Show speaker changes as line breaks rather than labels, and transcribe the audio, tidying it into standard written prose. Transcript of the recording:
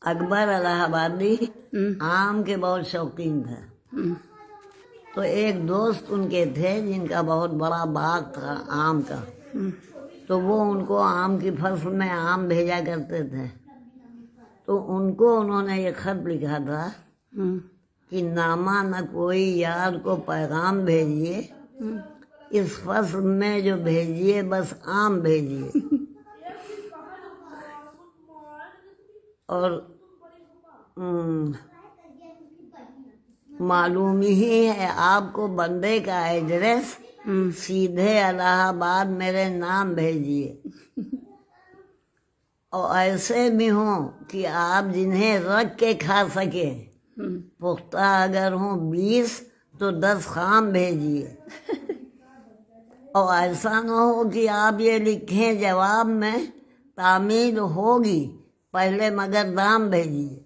اکبر الہ آبادی آم کے بہت شوقین تھا. تو ایک دوست ان کے تھے جن کا بہت بڑا باغ تھا آم کا. تو وہ ان کو آم کی فصل میں آم بھیجا کرتے تھے. تو ان کو انہوں نے یہ خط لکھا تھا کہ نامہ نہ کوئی یار کو پیغام بھیجیے، اس فصل میں جو بھیجیے بس آم بھیجیے. اور معلوم ہی ہے آپ کو بندے کا ایڈریس، سیدھے الہ آباد میرے نام بھیجیے. اور ایسے بھی ہوں کہ آپ جنہیں رکھ کے کھا سکے، پختہ اگر ہوں 20 تو 10 خام بھیجیے. اور ایسا نہ ہو کہ آپ یہ لکھیں جواب میں تعمیر ہوگی پہلے مگر دام بھیجیے.